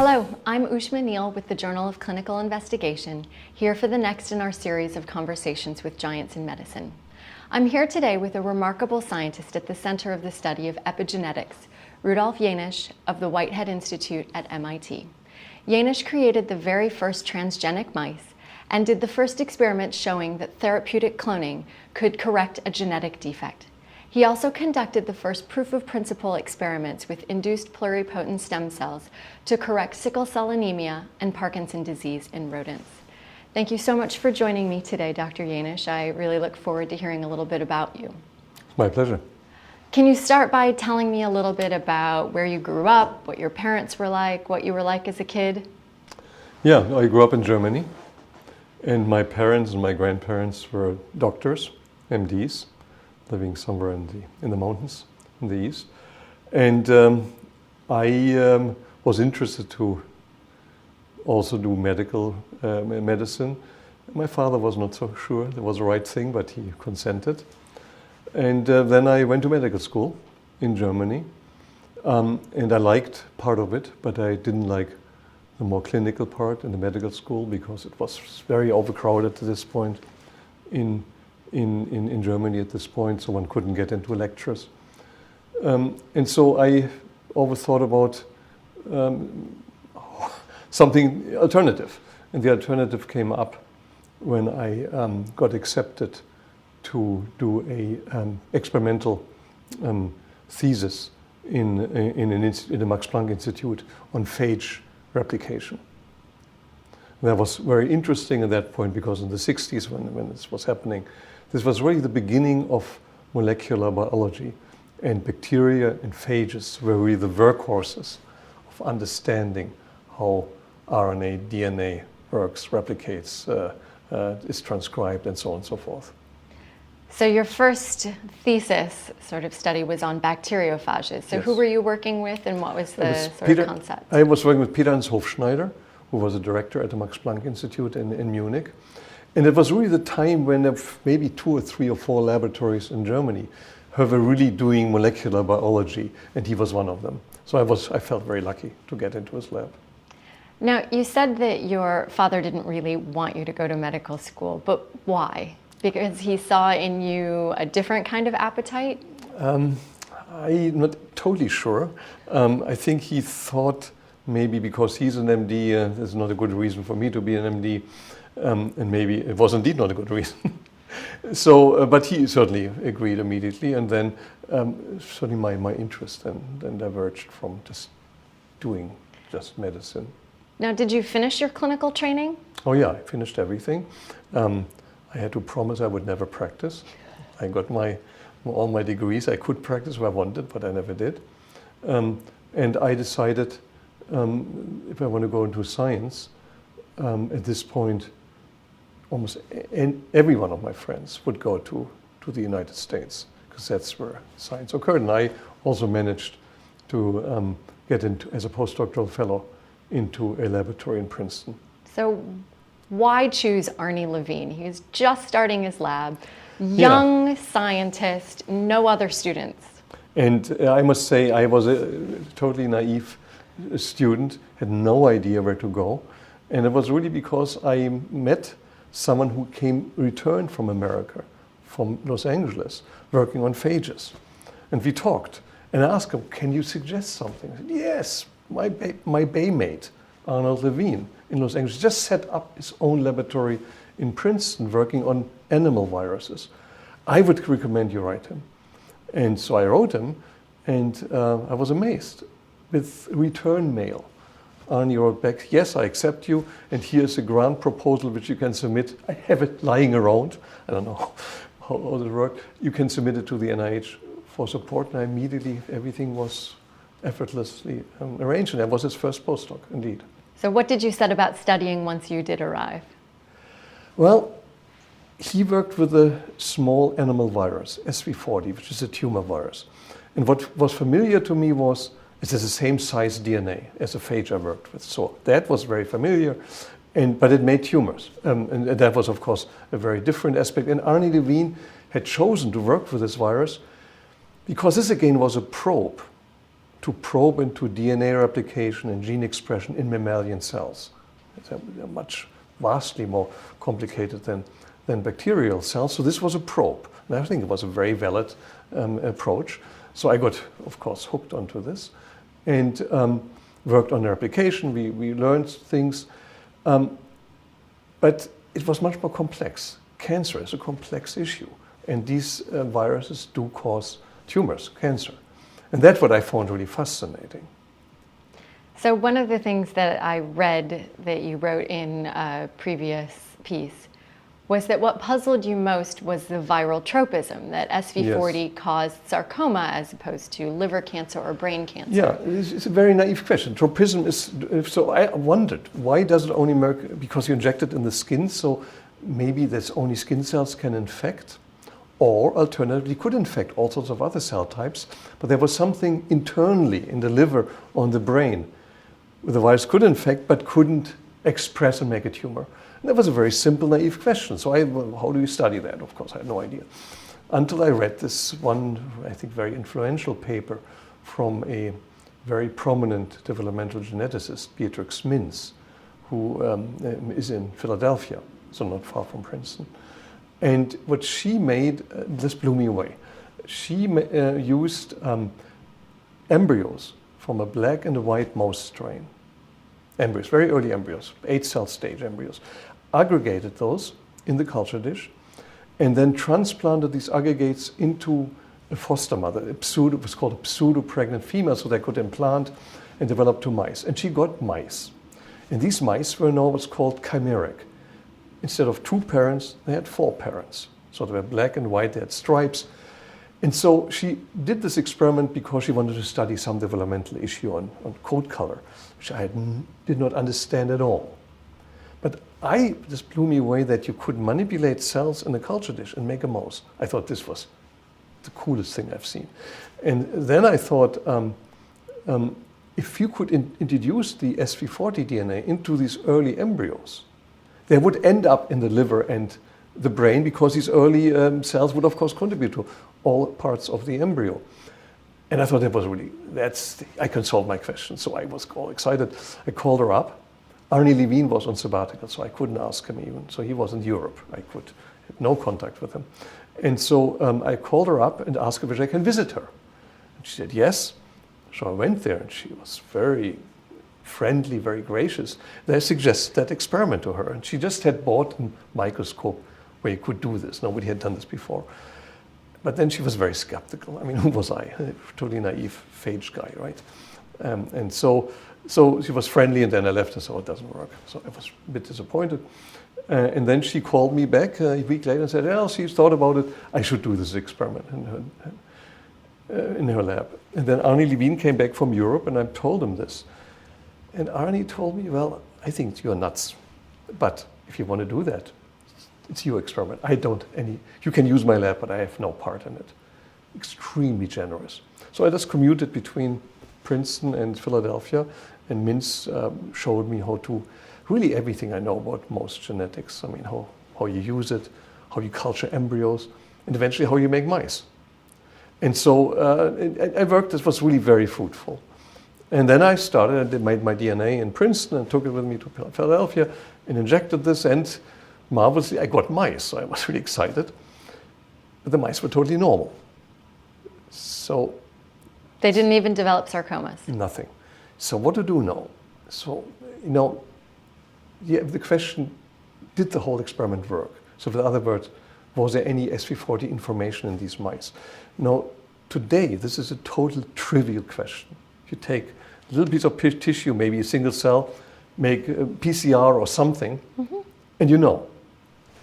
Hello, I'm Ushma Neal with the Journal of Clinical Investigation, here for the next in our series of conversations with giants in medicine. I'm here today with a remarkable scientist at the center of the study of epigenetics, Rudolf Jaenisch of the Whitehead Institute at MIT. Jaenisch created the very first transgenic mice and did the first experiments showing that therapeutic cloning could correct a genetic defect. He also conducted the first proof-of-principle experiments with induced pluripotent stem cells to correct sickle cell anemia and Parkinson's disease in rodents. Thank you so much for joining me today, Dr. Jaenisch. I really look forward to hearing a little bit about you. It's my pleasure. Can you start by telling me a little bit about where you grew up, what your parents were like, what you were like as a kid? Yeah, I grew up in Germany, and my parents and my grandparents were doctors, MDs, living somewhere in the mountains in the east. And I was interested to also do medicine. My father was not so sure that was the right thing, but he consented. And then I went to medical school in Germany. And I liked part of it, but I didn't like the more clinical part in the medical school because it was very overcrowded at this point in Germany at this point, so one couldn't get into lectures. And so I always thought about something alternative. And the alternative came up when I got accepted to do a experimental thesis in the Max Planck Institute on phage replication. That was very interesting at that point because in the 60s when this was happening, this was really the beginning of molecular biology, and bacteria and phages were really the workhorses of understanding how RNA, DNA works, replicates, is transcribed, and so on and so forth. So your first thesis sort of study was on bacteriophages. So Yes. Who were you working with, and what was the concept? I was working with Peter Hans Hofschneider, who was a director at the Max Planck Institute in Munich. And it was really the time when maybe 2 or 3 or 4 laboratories in Germany were really doing molecular biology, and he was one of them. So I felt very lucky to get into his lab. Now, you said that your father didn't really want you to go to medical school, but why? Because he saw in you a different kind of appetite? I'm not totally sure. I think he thought maybe because he's an MD, there's not a good reason for me to be an MD. And maybe it was indeed not a good reason. So, but he certainly agreed immediately, and then certainly my interest then diverged from doing medicine. Now, did you finish your clinical training? Oh yeah, I finished everything. I had to promise I would never practice. I got all my degrees. I could practice if I wanted, but I never did. And I decided if I want to go into science, at this point, almost every one of my friends would go to the United States because that's where science occurred. And I also managed to get into, as a postdoctoral fellow, into a laboratory in Princeton. So why choose Arnie Levine? He was just starting his lab, young scientist, no other students. And I must say I was a totally naive student, had no idea where to go. And it was really because I met someone who returned from America, from Los Angeles, working on phages. And we talked. And I asked him, can you suggest something? He said, yes, my baymate, Arnold Levine, in Los Angeles, just set up his own laboratory in Princeton, working on animal viruses. I would recommend you write him. And so I wrote him, and I was amazed with return mail. Arnie wrote back, yes, I accept you, and here's a grant proposal which you can submit. I have it lying around. I don't know how it worked. You can submit it to the NIH for support, and immediately everything was effortlessly arranged, and that was his first postdoc, indeed. So what did you set about studying once you did arrive? Well, he worked with a small animal virus, SV40, which is a tumor virus. And what was familiar to me was it has the same size DNA as a phage I worked with. So that was very familiar, but it made tumors. And that was, of course, a very different aspect. And Arnie Levine had chosen to work with this virus because this, again, was a probe to probe into DNA replication and gene expression in mammalian cells. They're much vastly more complicated than bacterial cells. So this was a probe. And I think it was a very valid approach. So I got, of course, hooked onto this and worked on the replication. We learned things. But it was much more complex. Cancer is a complex issue. And these viruses do cause tumors, cancer. And that's what I found really fascinating. So one of the things that I read that you wrote in a previous piece was that what puzzled you most was the viral tropism, that SV40 caused sarcoma as opposed to liver cancer or brain cancer. Yeah, it's a very naive question. Tropism is, so I wondered, why does it only work? Because you inject it in the skin, so maybe that's only skin cells can infect, or alternatively could infect all sorts of other cell types, but there was something internally in the liver or in the brain where the virus could infect but couldn't express and make a tumor. And that was a very simple, naive question. So how do you study that? Of course, I had no idea. Until I read this one, I think, very influential paper from a very prominent developmental geneticist, Beatrix Mintz, who is in Philadelphia, so not far from Princeton. And what she made, this blew me away. She used embryos from a black and a white mouse strain. Embryos, very early embryos, 8-cell stage embryos. Aggregated those in the culture dish and then transplanted these aggregates into a foster mother. It was called a pseudo-pregnant female, so they could implant and develop 2 mice. And she got mice. And these mice were now what's called chimeric. Instead of 2 parents, they had 4 parents. So they were black and white, they had stripes. And so she did this experiment because she wanted to study some developmental issue on coat color, which I did not understand at all. But this blew me away that you could manipulate cells in a culture dish and make a mouse. I thought this was the coolest thing I've seen. And then I thought, if you could introduce the SV40 DNA into these early embryos, they would end up in the liver and the brain because these early cells would, of course, contribute to all parts of the embryo. And I thought that was really, I can solve my question. So I was all excited. I called her up. Arnie Levine was on sabbatical, so I couldn't ask him even. So he was in Europe. I had no contact with him. And so I called her up and asked her if I can visit her. And she said yes. So I went there and she was very friendly, very gracious. And I suggested that experiment to her. And she just had bought a microscope where you could do this. Nobody had done this before. But then she was very skeptical. I mean, who was I? A totally naive phage guy, right? And so she was friendly, and then I left her, so it doesn't work. So I was a bit disappointed. And then she called me back a week later and said, well, she's thought about it. I should do this experiment in her lab. And then Arnie Levine came back from Europe, and I told him this. And Arnie told me, well, I think you're nuts. But if you want to do that, it's your experiment. You can use my lab, but I have no part in it. Extremely generous. So I just commuted between Princeton and Philadelphia, and Mintz showed me how to, really everything I know about mouse genetics. I mean, how you use it, how you culture embryos, and eventually how you make mice. And so I worked, this was really very fruitful. And then I made my DNA in Princeton and took it with me to Philadelphia and injected this, and marvelously, I got mice, so I was really excited. But the mice were totally normal. So they didn't even develop sarcomas? Nothing. So what to do now? So, the question, did the whole experiment work? So in other words, was there any SV40 information in these mice? Now, today, this is a total trivial question. If you take a little piece of tissue, maybe a single cell, make a PCR or something, and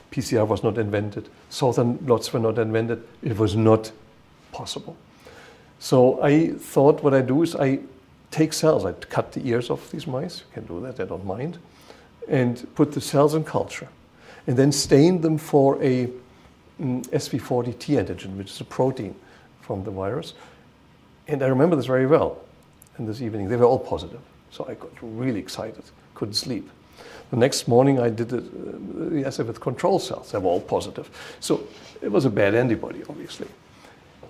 PCR was not invented, southern blots were not invented, it was not possible. So I thought what I do is I take cells, I cut the ears off these mice, you can do that, I don't mind, and put the cells in culture, and then stain them for a SV40 T antigen, which is a protein from the virus. And I remember this very well. And this evening, they were all positive. So I got really excited, couldn't sleep. The next morning, I did the assay with control cells. They were all positive. So it was a bad antibody, obviously.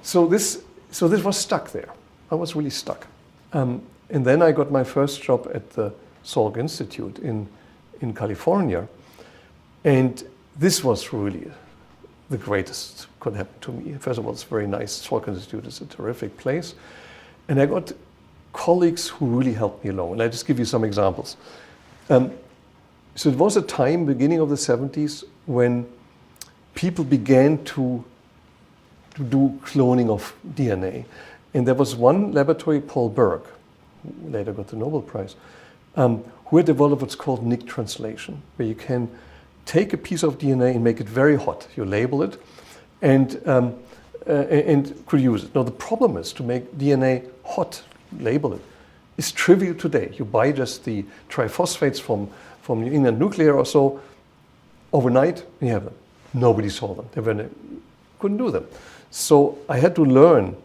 So this was stuck there. I was really stuck. And then I got my first job at the Salk Institute in California. And this was really the greatest could happen to me. First of all, it's very nice. Salk Institute is a terrific place. And I got colleagues who really helped me along. And I'll just give you some examples. So it was a time, beginning of the 70s, when people began to do cloning of DNA. And there was one laboratory, Paul Berg, who later got the Nobel Prize, who had developed what's called Nick translation, where you can take a piece of DNA and make it very hot. You label it and could use it. Now the problem is to make DNA hot, label it, is trivial today. You buy just the triphosphates from New England Nuclear or so, overnight, you have them. Nobody saw them. Couldn't do them. So I had to learn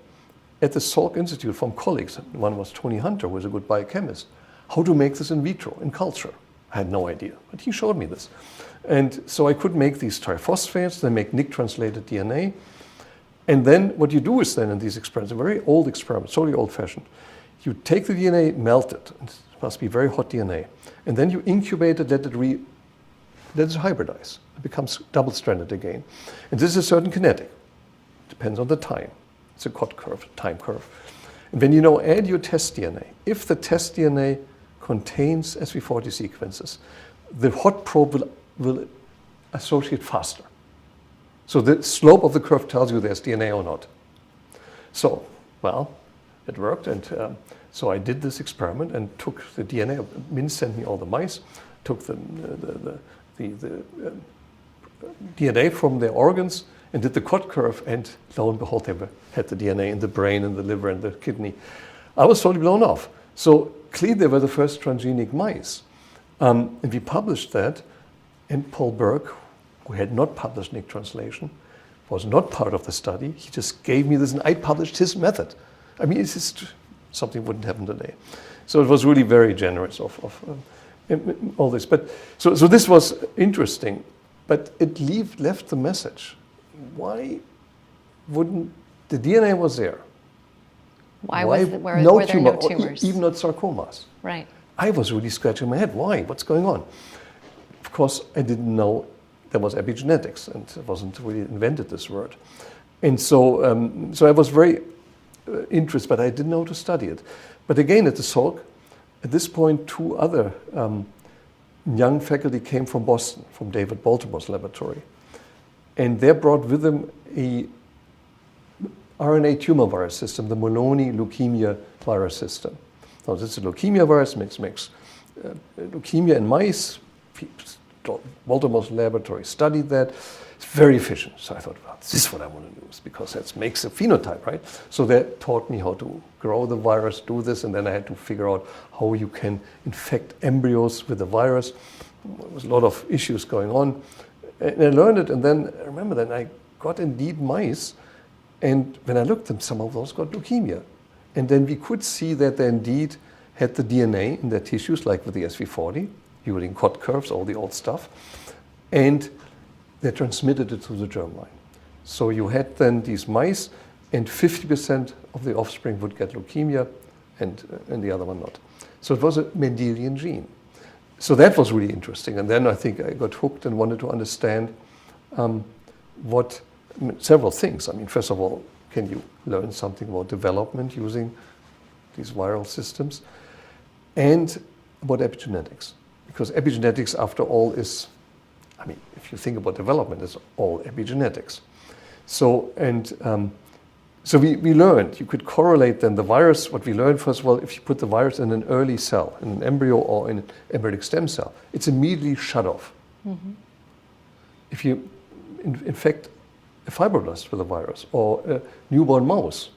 at the Salk Institute from colleagues. One was Tony Hunter, who was a good biochemist, how to make this in vitro, in culture. I had no idea, but he showed me this. And so I could make these triphosphates, then make Nick-translated DNA. And then what you do is then in these experiments, a very old experiment, totally old-fashioned, you take the DNA, melt it, it must be very hot DNA, and then you incubate it, let it hybridize. It becomes double-stranded again. And this is a certain kinetic. Depends on the time. It's a Cott curve, time curve. And then you add your test DNA. If the test DNA contains SV40 sequences, the hot probe will associate faster. So the slope of the curve tells you there's DNA or not. So, well, it worked, and so I did this experiment and took the DNA. Min sent me all the mice, took the DNA from their organs and did the Cott curve, and lo and behold, they had the DNA in the brain and the liver and the kidney. I was totally blown off. So clearly they were the first transgenic mice. And we published that, and Paul Berg, who had not published Nick translation, was not part of the study. He just gave me this, and I published his method. I mean, it's just something wouldn't happen today. So it was really very generous of all this. But so this was interesting, but it left the message. Why wouldn't the DNA was there? Were there no tumors? Even not sarcomas. Right. I was really scratching my head. Why? What's going on? Of course, I didn't know there was epigenetics, and it wasn't really invented, this word. And so I was very interested, but I didn't know how to study it. But again, at the Salk, at this point, two other young faculty came from Boston, from David Baltimore's laboratory. And they brought with them a RNA tumor virus system, the Maloney leukemia virus system. Now, this is a leukemia virus, makes leukemia in mice. Baltimore's laboratory studied that. It's very efficient. So I thought, well, this is what I want to use, because that makes a phenotype, right? So they taught me how to grow the virus, do this, and then I had to figure out how you can infect embryos with the virus. There was a lot of issues going on. And I learned it, and then I remember that I got indeed mice, and when I looked at them, some of those got leukemia. And then we could see that they indeed had the DNA in their tissues, like with the SV40, using Cott curves, all the old stuff, and they transmitted it through the germline. So you had then these mice, and 50% of the offspring would get leukemia, and the other one not. So it was a Mendelian gene. So that was really interesting. And then I think I got hooked and wanted to understand several things. I mean, first of all, can you learn something about development using these viral systems? And about epigenetics. Because epigenetics, after all, is, I mean, if you think about development, it's all epigenetics. So we learned, you could correlate then the virus. What we learned, first of all, if you put the virus in an early cell, in an embryo or in an embryonic stem cell, it's immediately shut off. Mm-hmm. If you infect a fibroblast with a virus or a newborn mouse,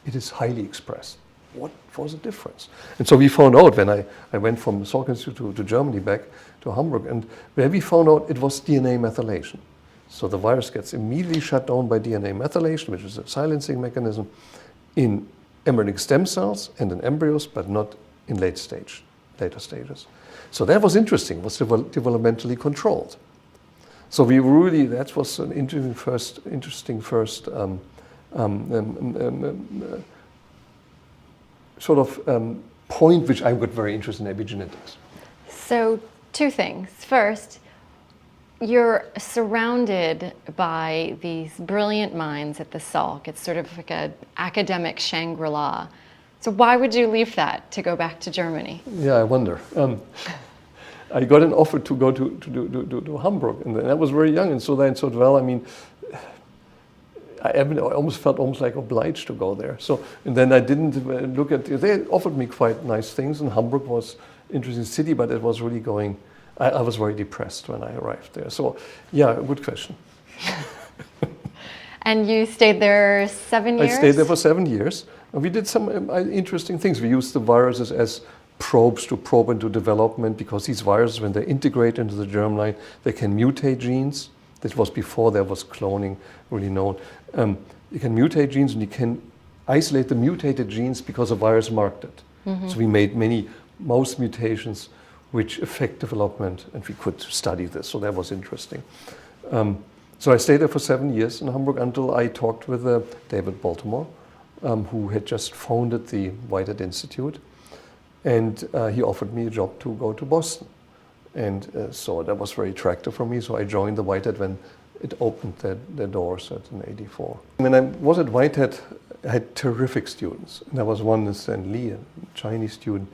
it is highly expressed. What was the difference? And so we found out when I went from Salk Institute to Germany back to Hamburg, and where we found out it was DNA methylation. So the virus gets immediately shut down by DNA methylation, which is a silencing mechanism, in embryonic stem cells and in embryos, but not in later stages. So that was interesting. It was developmentally controlled. So we really, that was an interesting first sort of point which I got very interested in epigenetics. So, two things. First, you're surrounded by these brilliant minds at the Salk. It's sort of like an academic Shangri-La. So why would you leave that to go back to Germany? Yeah, I wonder. I got an offer to go to Hamburg, and I was very young, and so then I thought, well, I mean, I almost felt almost like obliged to go there. So, and then I didn't look at. They offered me quite nice things, and Hamburg was an interesting city, but it was really going. I was very depressed when I arrived there. So, yeah, good question. And you stayed there 7 years? I stayed there for 7 years. And we did some interesting things. We used the viruses as probes to probe into development, because these viruses, when they integrate into the germline, they can mutate genes. This was before there was cloning really known. You can mutate genes, and you can isolate the mutated genes because a virus marked it. Mm-hmm. So we made many mouse mutations which affect development, and we could study this, so that was interesting. So I stayed there for 7 years in Hamburg until I talked with David Baltimore, who had just founded the Whitehead Institute, and he offered me a job to go to Boston. And so that was very attractive for me, so I joined the Whitehead when it opened their doors in '84. When I was at Whitehead, I had terrific students. There was one, Stan Lee, a Chinese student,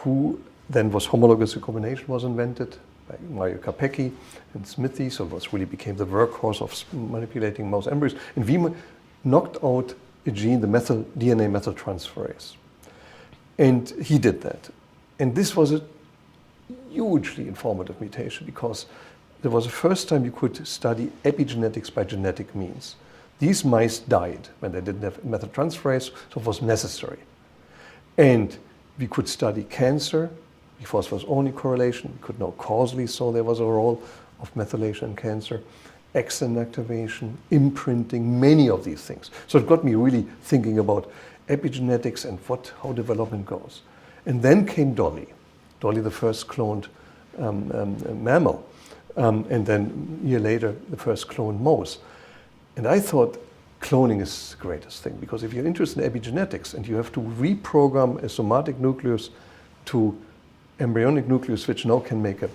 who then was homologous recombination was invented by Mario Capecchi and Smithy, so it was really became the workhorse of manipulating mouse embryos. And we knocked out a gene, the DNA methyltransferase. And he did that. And this was a hugely informative mutation, because there was the first time you could study epigenetics by genetic means. These mice died when they didn't have methyltransferase, so it was necessary. And we could study cancer. Before it was only correlation, we could know causally, so there was a role of methylation in cancer, exon activation, imprinting, many of these things. So it got me really thinking about epigenetics and how development goes. And then came Dolly, the first cloned mammal, and then a year later, the first cloned mouse. And I thought cloning is the greatest thing, because if you're interested in epigenetics and you have to reprogram a somatic nucleus to embryonic nucleus, which now can make a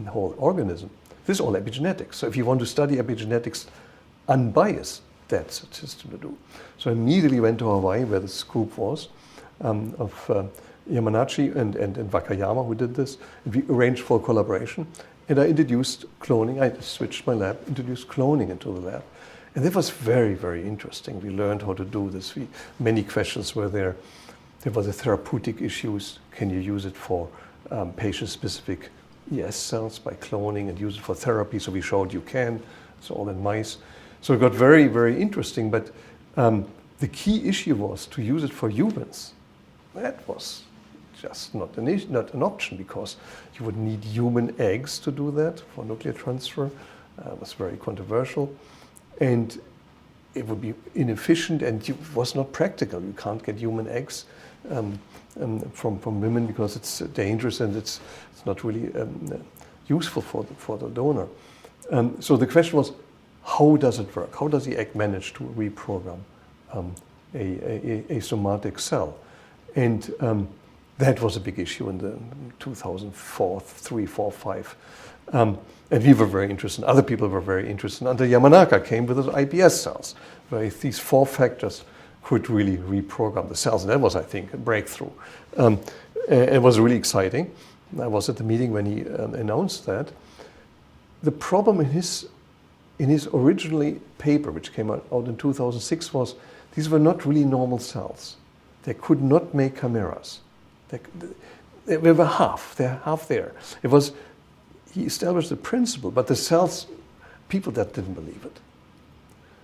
whole organism. This is all epigenetics. So if you want to study epigenetics unbiased, that's a system to do. So I immediately went to Hawaii, where this group was, of Yamanouchi and Wakayama, who did this. And we arranged for collaboration. And I introduced cloning. I switched my lab, introduced cloning into the lab. And that was very, very interesting. We learned how to do this. Many questions were there. There were the therapeutic issues. Can you use it for patient-specific ES cells by cloning and use it for therapy? So we showed you can. It's all in mice. So it got very, very interesting. But the key issue was to use it for humans. That was just not an option, because you would need human eggs to do that for nuclear transfer. It was very controversial. And it would be inefficient, and it was not practical. You can't get human eggs from women, because it's dangerous and it's not really useful for the donor. So the question was, how does it work? How does the egg manage to reprogram a somatic cell? And that was a big issue in the 2004, 3, 4, 5. And we were very interested. Other people were very interested. And Yamanaka came with his iPS cells, where these 4 factors could really reprogram the cells. And that was, I think, a breakthrough. It was really exciting. I was at the meeting when he announced that. The problem in his originally paper, which came out in 2006, was these were not really normal cells. They could not make chimeras. They were half. They're half there. It was. He established the principle, but the cells, people that didn't believe it.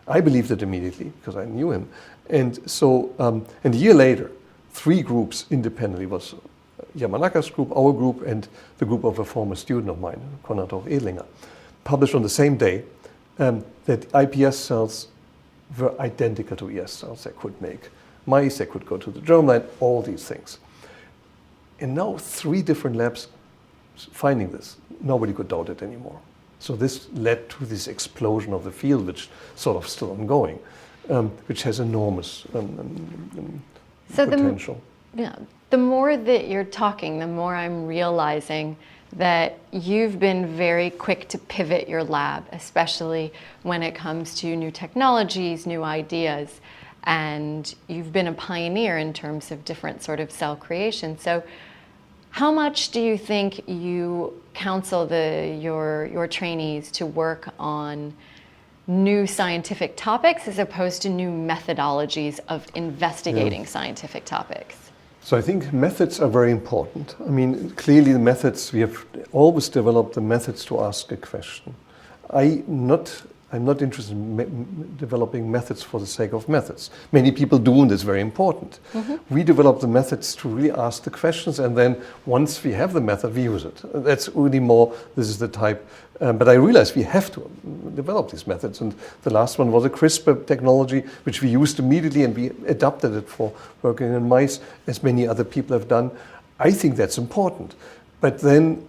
I believed it immediately because I knew him. And so, and a year later, 3 groups independently, was Yamanaka's group, our group, and the group of a former student of mine, Konradov Edlinger, published on the same day that iPS cells were identical to ES cells. They could make mice, they could go to the germline, all these things. And now 3 different labs finding this, nobody could doubt it anymore. So this led to this explosion of the field, which sort of still ongoing, which has enormous potential. Yeah, the more that you're talking, the more I'm realizing that you've been very quick to pivot your lab, especially when it comes to new technologies, new ideas, and you've been a pioneer in terms of different sort of cell creation. So how much do you think you counsel your trainees to work on new scientific topics as opposed to new methodologies of investigating scientific topics? So I think methods are very important. I mean, clearly the methods, we have always developed the methods to ask a question. I'm not interested in developing methods for the sake of methods. Many people do, and it's very important. We develop the methods to really ask the questions, and then once we have the method, we use it. That's really more, this is the type, but I realize we have to develop these methods, and the last one was a CRISPR technology, which we used immediately, and we adapted it for working in mice, as many other people have done. I think that's important. But then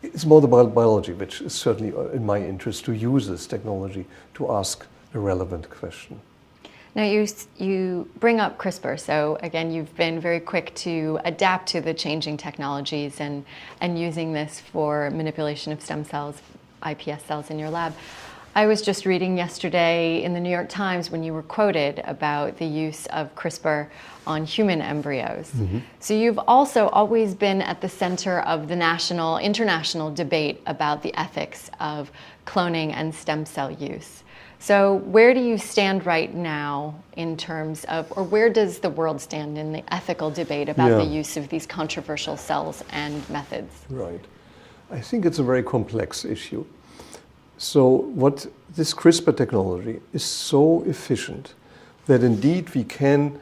it's more the biology, which is certainly in my interest, to use this technology to ask a relevant question. Now you bring up CRISPR, so again, you've been very quick to adapt to the changing technologies and using this for manipulation of stem cells, iPS cells in your lab. I was just reading yesterday in the New York Times when you were quoted about the use of CRISPR on human embryos. So you've also always been at the center of the international debate about the ethics of cloning and stem cell use. So where do you stand right now in terms of, or where does the world stand in the ethical debate about the use of these controversial cells and methods? Right. I think it's a very complex issue. So what this CRISPR technology is so efficient that indeed we can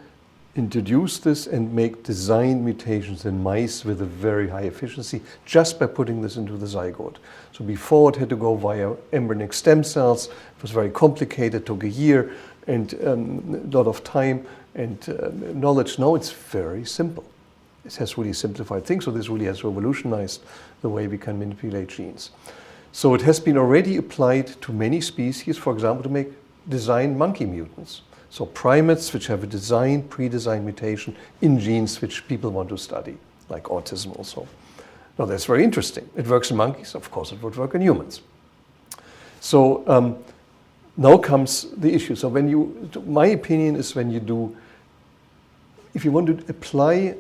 introduce this and make design mutations in mice with a very high efficiency just by putting this into the zygote. So before it had to go via embryonic stem cells, it was very complicated, took a year and a lot of time and knowledge. Now it's very simple. It has really simplified things, so this really has revolutionized the way we can manipulate genes. So it has been already applied to many species, for example, to make design monkey mutants. So primates which have a pre-designed mutation in genes which people want to study, like autism also. Now that's very interesting. It works in monkeys, of course it would work in humans. So now comes the issue. So my opinion is if you want to apply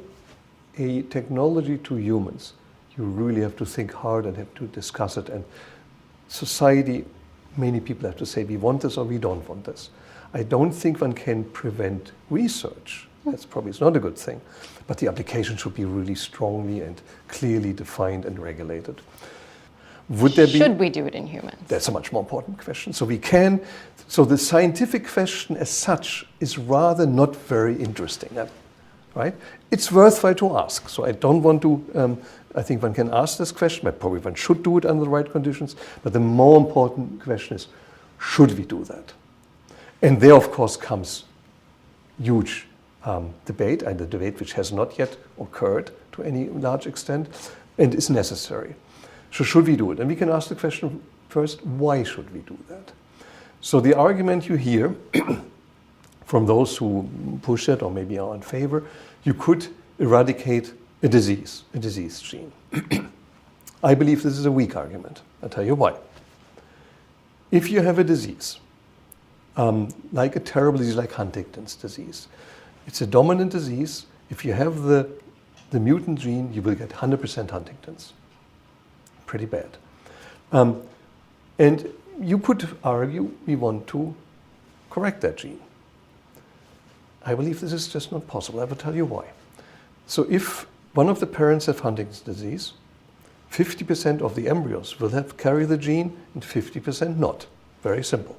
a technology to humans, you really have to think hard and have to discuss it. And society, many people have to say, we want this or we don't want this. I don't think one can prevent research. That's probably not a good thing. But the application should be really strongly and clearly defined and regulated. Should we do it in humans? That's a much more important question. So the scientific question as such is rather not very interesting. Right? It's worthwhile to ask. So I don't want to, I think one can ask this question, but probably one should do it under the right conditions. But the more important question is, should we do that? And there, of course, comes huge debate, and a debate which has not yet occurred to any large extent, and is necessary. So should we do it? And we can ask the question first, why should we do that? So the argument you hear from those who push it or maybe are in favor, you could eradicate a disease gene. I believe this is a weak argument. I'll tell you why. If you have a disease, like a terrible disease like Huntington's disease, it's a dominant disease. If you have the mutant gene, you will get 100% Huntington's. Pretty bad. And you could argue we want to correct that gene. I believe this is just not possible. I will tell you why. So if one of the parents have Huntington's disease, 50% of the embryos will carry the gene and 50% not. Very simple.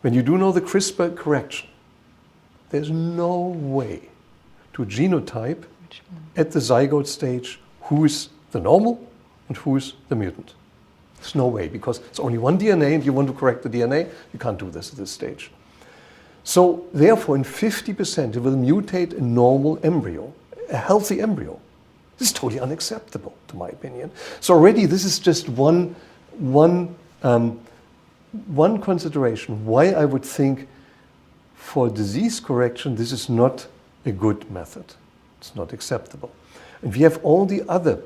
When you do know the CRISPR correction, there's no way to genotype at the zygote stage who is the normal and who is the mutant. There's no way, because it's only one DNA and you want to correct the DNA, you can't do this at this stage. So therefore, in 50%, it will mutate a normal embryo, a healthy embryo. This is totally unacceptable, to my opinion. So already this is just one consideration why I would think for disease correction, this is not a good method. It's not acceptable. And we have all the other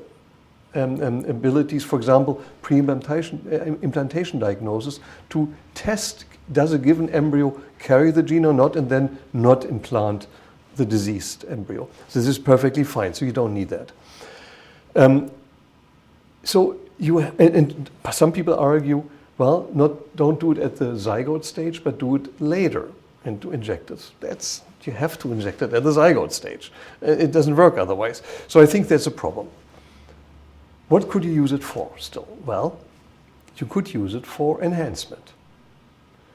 abilities, for example, implantation diagnosis, to test does a given embryo carry the gene or not, and then not implant the diseased embryo. So this is perfectly fine, so you don't need that. And some people argue, well, don't do it at the zygote stage, but do it later and to inject it. You have to inject it at the zygote stage. It doesn't work otherwise. So I think that's a problem. What could you use it for still? Well, you could use it for enhancement.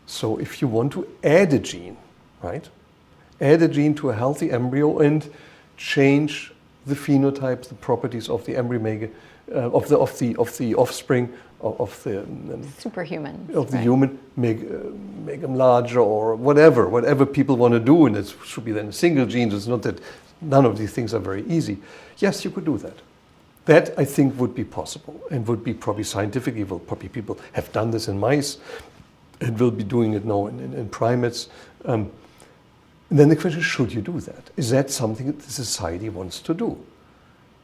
So if you want to add a gene, right? Add a gene to a healthy embryo and change the phenotype, the properties of the embryo, of the offspring of the superhuman of the human, make them larger or whatever people want to do, and it should be then a single gene. It's not that none of these things are very easy. Yes, you could do that. That I think would be possible and would be probably scientifically. Probably people have done this in mice and will be doing it now in primates. And then the question is, should you do that? Is that something that the society wants to do?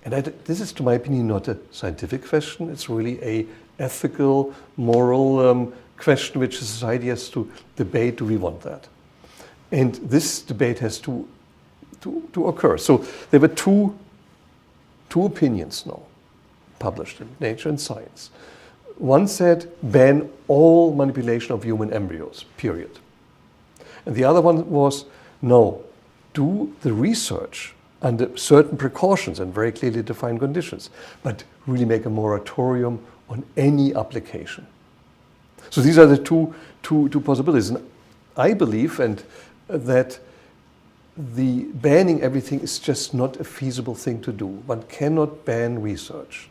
And this is, to my opinion, not a scientific question. It's really a ethical, moral question which the society has to debate. Do we want that? And this debate has to occur. So there were two opinions now published in Nature and Science. One said ban all manipulation of human embryos, period. And the other one was no, do the research under certain precautions and very clearly defined conditions, but really make a moratorium on any application. So these are the two possibilities. And I believe that the banning everything is just not a feasible thing to do. One cannot ban research.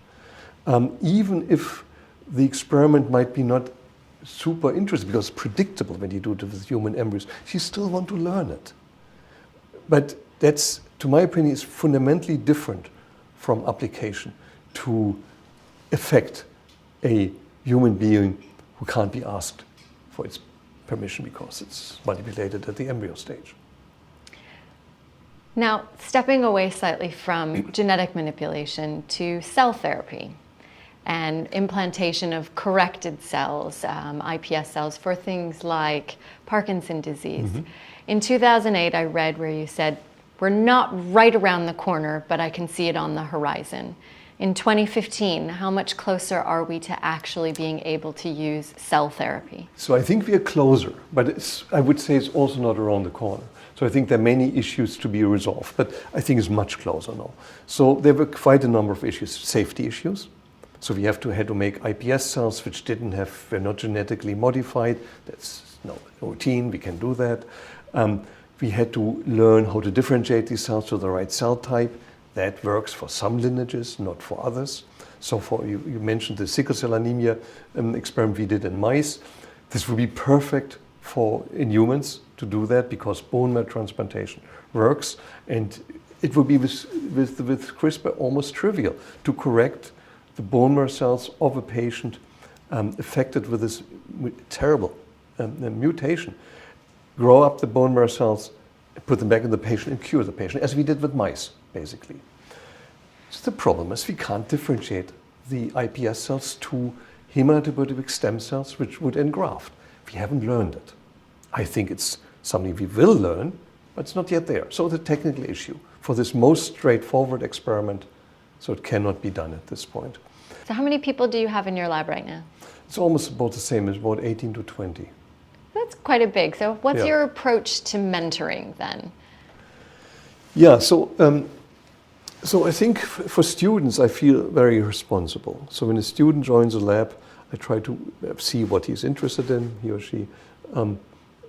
Even if the experiment might be not super interesting, because it's predictable when you do it with human embryos, you still want to learn it. But that's, to my opinion, is fundamentally different from application to affect a human being who can't be asked for its permission because it's manipulated at the embryo stage. Now, stepping away slightly from genetic manipulation to cell therapy and implantation of corrected cells, iPS cells, for things like Parkinson's disease. Mm-hmm. In 2008, I read where you said, we're not right around the corner, but I can see it on the horizon. In 2015, how much closer are we to actually being able to use cell therapy? So I think we are closer, but I would say it's also not around the corner. So I think there are many issues to be resolved, but I think it's much closer now. So there were quite a number of issues, safety issues. So we had to make iPS cells which were not genetically modified. That's no routine, we can do that. We had to learn how to differentiate these cells to the right cell type. That works for some lineages, not for others. So you mentioned the sickle cell anemia experiment we did in mice. This would be perfect in humans to do that because bone marrow transplantation works, and it would be with CRISPR almost trivial to correct the bone marrow cells of a patient affected with this terrible mutation. Grow up the bone marrow cells, put them back in the patient and cure the patient, as we did with mice, basically. So the problem is we can't differentiate the iPS cells to hematopoietic stem cells which would engraft. We haven't learned it. I think it's something we will learn, but it's not yet there. So the technical issue for this most straightforward experiment, so it cannot be done at this point. So how many people do you have in your lab right now? It's almost about the same, it's about 18 to 20. That's quite a big. So what's your approach to mentoring then? Yeah, so I think for students, I feel very responsible. So when a student joins a lab, I try to see what he's interested in, he or she.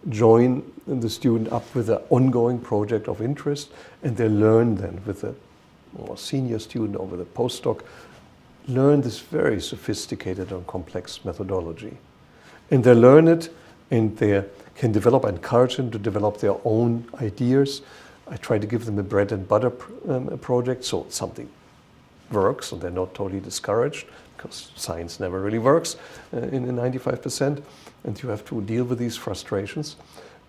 Join the student up with an ongoing project of interest, and they learn then with a more senior student or with a postdoc, learn this very sophisticated and complex methodology. And they learn it, and they can develop, I encourage them to develop their own ideas. I try to give them a bread and butter project, so something works, and they're not totally discouraged, because science never really works in 95%, and you have to deal with these frustrations.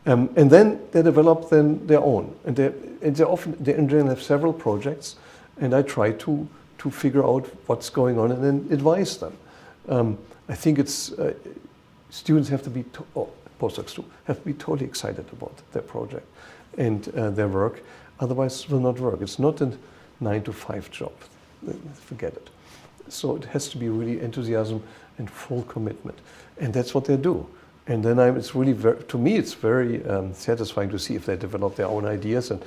And then they develop then their own. And they often, they in general have several projects, and I try to figure out what's going on and then advise them. I think it's, students have to be, postdocs too, have to be totally excited about their project and their work. Otherwise it will not work. It's not a 9-to-5 job. Forget it. So it has to be really enthusiasm and full commitment. And that's what they do. And then it's really, to me, it's very satisfying to see if they develop their own ideas. And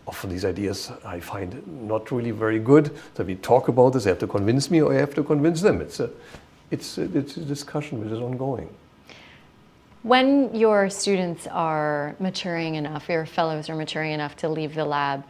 often these ideas I find not really very good. So we talk about this, they have to convince me or I have to convince them. It's a discussion which is ongoing. When your students are maturing enough, your fellows are maturing enough to leave the lab,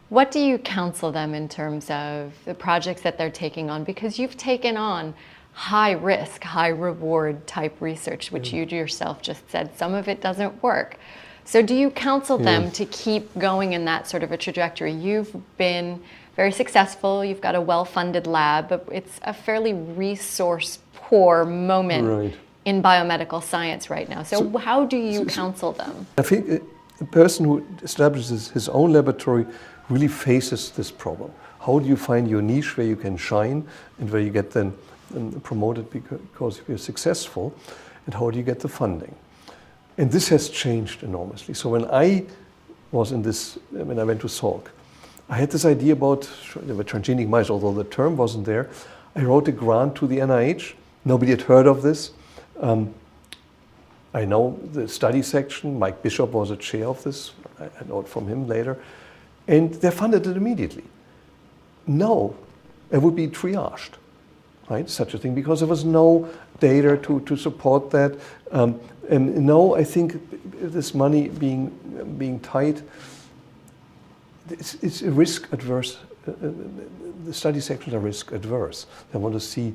what do you counsel them in terms of the projects that they're taking on? Because you've taken on high risk, high reward type research, which you yourself just said, some of it doesn't work. So do you counsel them to keep going in that sort of a trajectory? You've been very successful, you've got a well-funded lab, but it's a fairly resource poor moment in biomedical science right now. So how do you counsel them? I think a person who establishes his own laboratory really faces this problem. How do you find your niche where you can shine and where you get then promoted because you're successful, and how do you get the funding? And this has changed enormously. So when I was when I went to Salk, I had this idea about the transgenic mice, although the term wasn't there. I wrote a grant to the NIH. Nobody had heard of this. I know the study section. Mike Bishop was a chair of this. I know it from him later. And they funded it immediately. No, it would be triaged. Right, such a thing, because there was no data to support that. And no, I think this money being tight, it's a risk adverse. The study sections are risk adverse. They want to see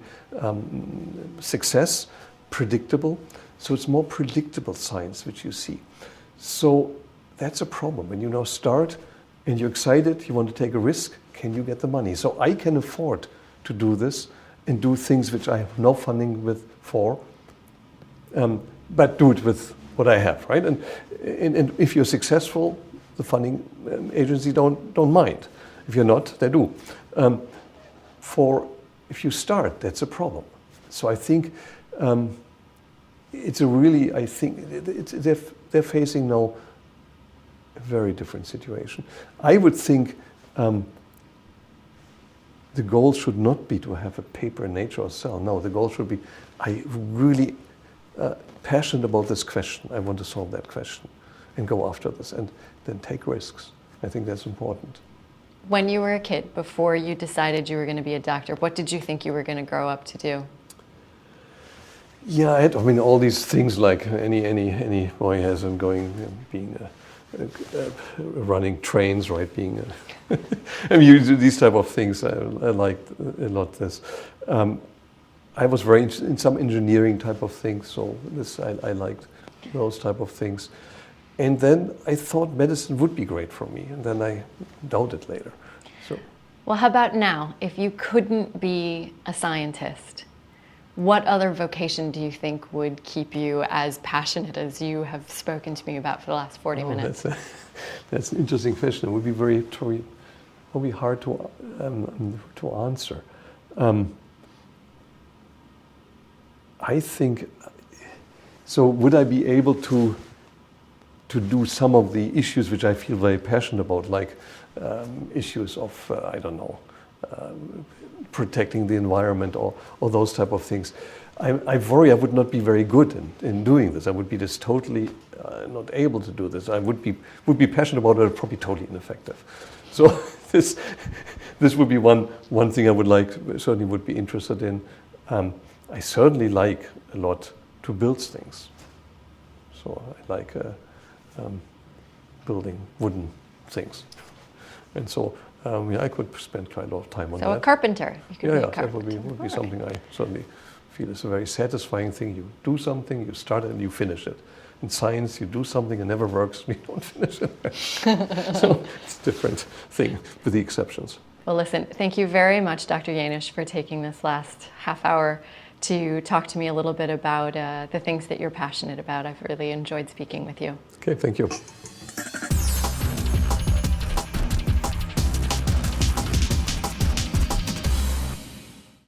success, predictable. So it's more predictable science which you see. So that's a problem. When you now start and you're excited, you want to take a risk, can you get the money? So I can afford to do this and do things which I have no funding for, but do it with what I have, right? And if you're successful, the funding agency don't mind. If you're not, they do. If you start, that's a problem. So I think it's a really, I think they're facing now a very different situation. I would think the goal should not be to have a paper in Nature or Cell. No, the goal should be, I'm really passionate about this question. I want to solve that question and go after this and then take risks. I think that's important. When you were a kid, before you decided you were going to be a doctor, what did you think you were going to grow up to do? Yeah, I mean, all these things like any boy has, and being running trains, right? Being, I mean, you do these type of things. I liked a lot this. I was very interested in some engineering type of things, so I liked those type of things. And then I thought medicine would be great for me, and then I doubted later. So, well, how about now? If you couldn't be a scientist, what other vocation do you think would keep you as passionate as you have spoken to me about for the last 40 minutes? That's an interesting question. It would be hard to answer. I think, so would I be able to do some of the issues which I feel very passionate about, like issues of, I don't know, protecting the environment or those type of things. I worry I would not be very good in doing this. I would be just totally not able to do this. I would be passionate about it, probably totally ineffective. So this would be one thing I would certainly would be interested in. I certainly like a lot to build things. So I like building wooden things. And so I could spend quite a lot of time on that. So a carpenter. You could be a carpenter. That would be something I certainly feel is a very satisfying thing. You do something, you start it, and you finish it. In science, you do something, it never works, you don't finish it. So it's a different thing, with the exceptions. Well, listen, thank you very much, Dr. Jaenisch, for taking this last half hour to talk to me a little bit about the things that you're passionate about. I've really enjoyed speaking with you. Okay, thank you.